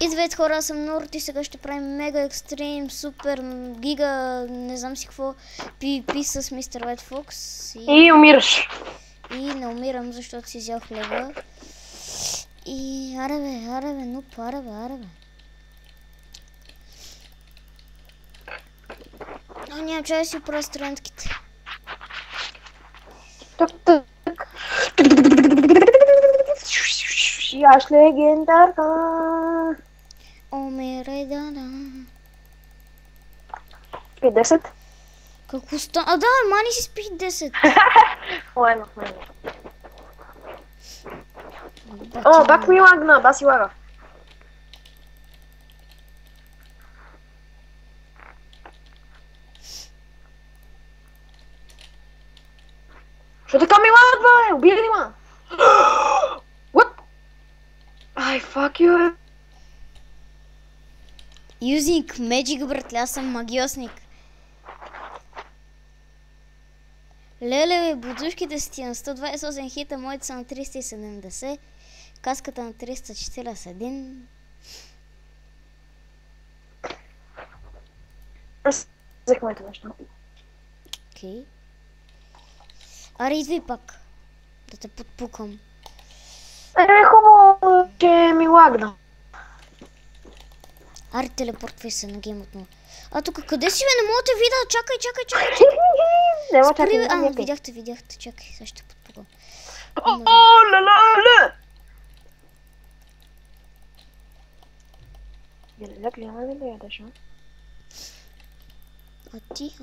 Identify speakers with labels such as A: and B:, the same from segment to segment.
A: Идвайте хора, аз съм Норт и сега ще правим мега екстрим, супер, гига, не знам си какво, PvP с мистер White Fox.
B: И умираш.
A: И не умирам, защото си взял хлеба. И аре бе, нуп, аре бе. О, няма чай да си оправя странтките.
B: Так. Яш легендарка.
A: Умирай, да.
B: И 10.
A: Какво стана? А да, мани си спи 10.
B: Ладно. О, бак ми лагна, баси лага. Що така ми лагва, убили ли ма? What? Ай, fuck you.
A: Юзинг Magic, братле, аз съм магиосник. Леле, будушките си ти на 128 хита, моите са на 370. Каската на 341.
B: Аз взех моето нещо.
A: Окей. Аре, идвай пак. Да те подпукам.
B: Хубаво, че ми лагна.
A: Аре, телепортвай се на гейм отново. А тук къде си, бе? Не мога да те видя. Чакай.
B: Нема
A: Спри,
B: чакай.
A: видяхте. Чакай, сега ще те подпукам.
B: О, ла. Гледаме ли да ядеш, а?
A: А ти.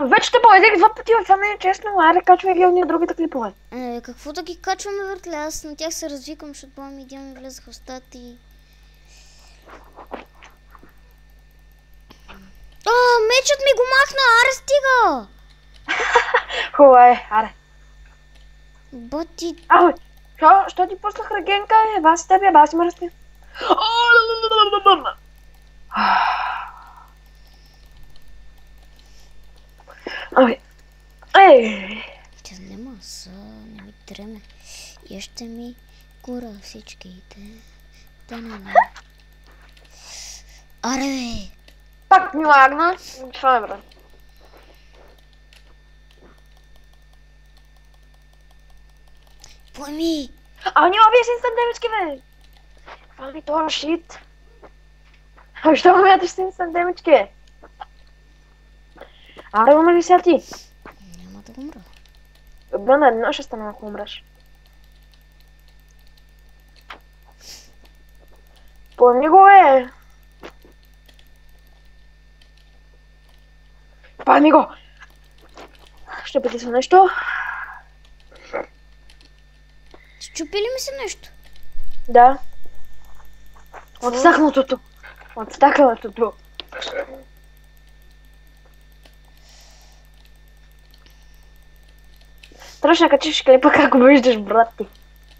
B: Вече те поведех 2 пъти, това не е честно. Аре, качвай ги от другите клипове.
A: Какво да ги качваме, въртле? Аз на тях се развикам, защото баба ми ми влезаха в стати и... Мечът ми го махна! Аре, стига!
B: Хубаво е, аре.
A: Бати...
B: Що ти пуснах регенка? Баси тебе, баси ме расти.
A: Тя нема са, не ми треме. И ще ми кура всичките. Аре, бе!
B: Пак ми лагна. Това е, брат.
A: Пойми!
B: Няма бие си инстант демички, бе! Това ми това шит. Що ме мяташ си инстант демички? Аре, умри сега ти.
A: Няма да умра.
B: Бъна, едно ще стане, ако умреш. Пойми го, бе! Пойми го! Ще потисна нещо.
A: Счупи ли ми се нещо?
B: Да. От стъклото. От стъклото. Трябваше да качиш клипа, как го виждаш, брат ти.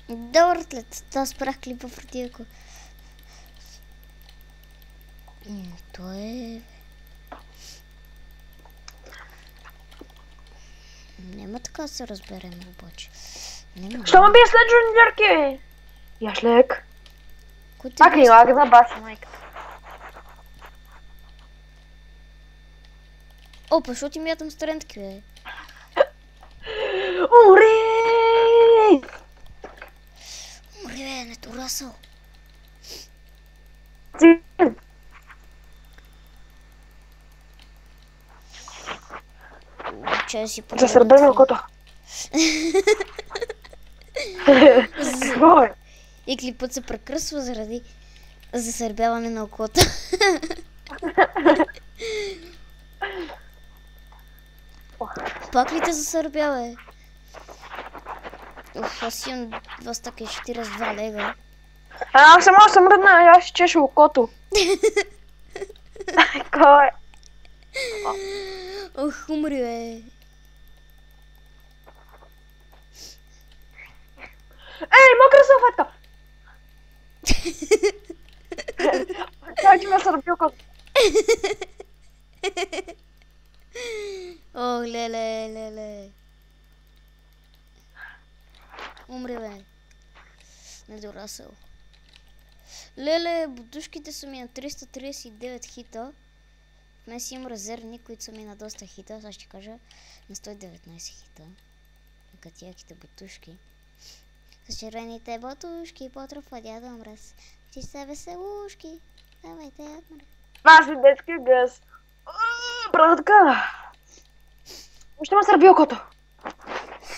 A: Добър след. Аз спрях клипа преди ако... То е... Няма така да се разберем обаче.
B: Що ме бие след журнирки? Яшлек. Пак ни лагна баси майка.
A: Опа, защо ти мятам стрентки, бе?
B: Умри!
A: Умри, бе, не турасъл. Че си
B: Да се разбере окото. Какво е?
A: И клипът се прекръсва заради засърбяване на окото. Пак ли те засърбя, бе? Аз имам 242 лега.
B: Само съм ръдна, аз ще чеша окото. Кой?
A: Ох, умри, бе.
B: Мокра салфетка! Чакай, че ме сърби окото.
A: Ох, леле. Умри, бе. Недорасъл. Леле, бутушките са ми на 339 хита. Днес имам резервни, които са ми на доста хита. Сега ще кажа на 119 хита. Като яките бутушки. С червените бутушки потропва дядо Мраз. Ти са веселушки. Давайте, Мраз.
B: Аз ли детски гъс? Братка! Още ме сърби окото.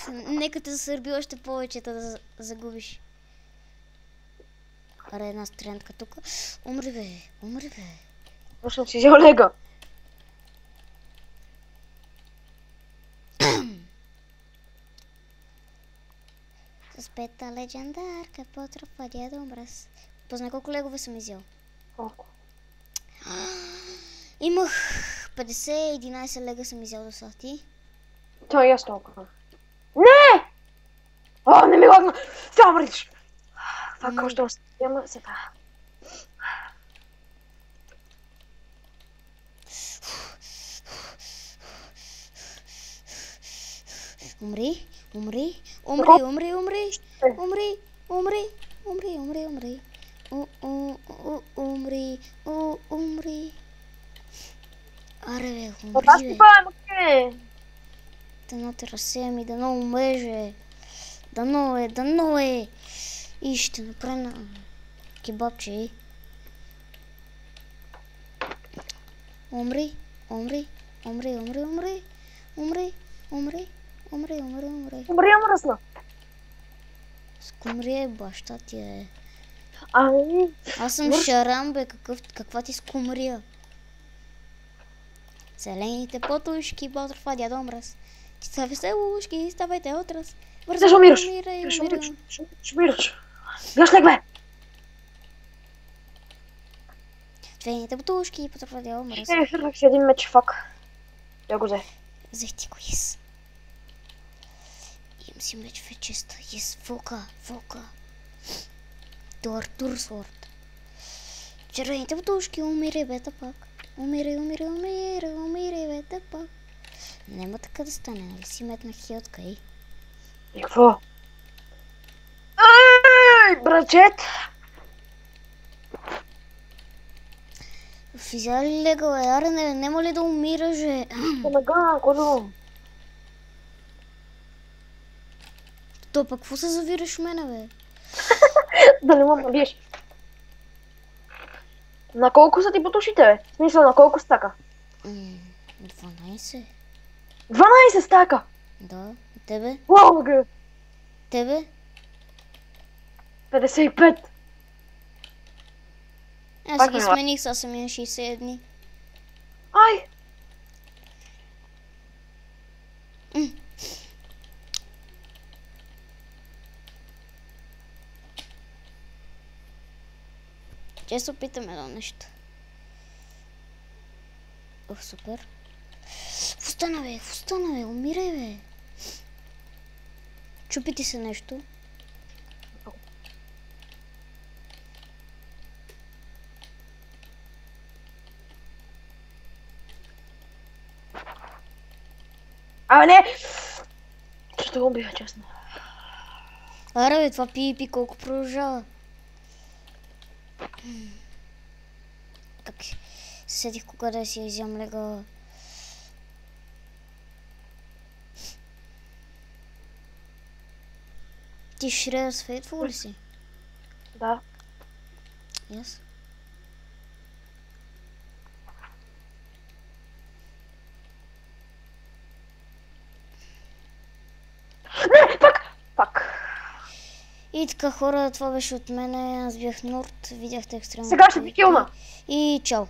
A: Нека те засърби още повече, да загубиш. Аре, една стрелянка тук. Умри бе, умри бе.
B: Точно си взел лега.
A: С пета легендарка потропва дядо Мраз. Познай колко легове съм изял.
B: Колко?
A: Имах 50-11 лега съм изял до сега. Ти?
B: Това и аз толкова. Не! О, не ми лагна! Сега мръдиш! Това още остава сега.
A: Умри, умри, умри, умри, умри, умри, умри, умри, умри, умри. Умри, умри. Аре бе, умри бе.
B: Окей.
A: Дано те разсеям и дано умреже. Дано е. И ще направя на кебабче. Умри, умри, умри, умри, умри, умри, умри, умри, умри, умри.
B: Умри, мръсна.
A: Скумри е баща ти е.
B: Ами...
A: Аз съм Шарам бе, каква ти скумрия. Зелените потушки, потропва дядо Мраз. Ти са веселушки, ставайте отраз.
B: Защо умираш?
A: Умирай,
B: Защо
A: умирай.
B: умираш? Гледаш лег, бе!
A: Зелените потушки, потропва дядо Мраз.
B: Хвърлях си един меч, фак. Я го взе.
A: Взех ти го, ес. Имам си меч в честа. Ес, вълка. До Артур Сворд. Червените потушки, умирай бета пак. Умирай бета пак. Нема така да стане, нали си метна хилтка, ей?
B: И какво? Ай, брачет!
A: Физя ли легал е? Аре, нема ли да умираш, е?
B: Помага, кодо.
A: То пък какво се завираш в мене, бе?
B: Да не ме набиеш. На колко са ти потушите, бе? В смисъл, на колко стака?
A: 12.
B: 12 стака!
A: Да. Тебе?
B: Вау, ге!
A: Тебе?
B: 55!
A: Аз
B: Пак
A: ги
B: не
A: смених, сега съм на 60 дни.
B: Ай!
A: Често питам едно нещо. Супер. Встана бе, умирай бе. Чупи ти се нещо.
B: Абе, не! Ще го убива, честно.
A: Аре бе, това пи колко продължава. Как се седих кога да си изям лега. Ти Shredder с Faithful ли си?
B: Да.
A: Yes.
B: Не, пак!
A: И така хора, това беше от мене. Аз бях Норд, видяхте екстремно.
B: Сега ще ви килна.
A: И чао!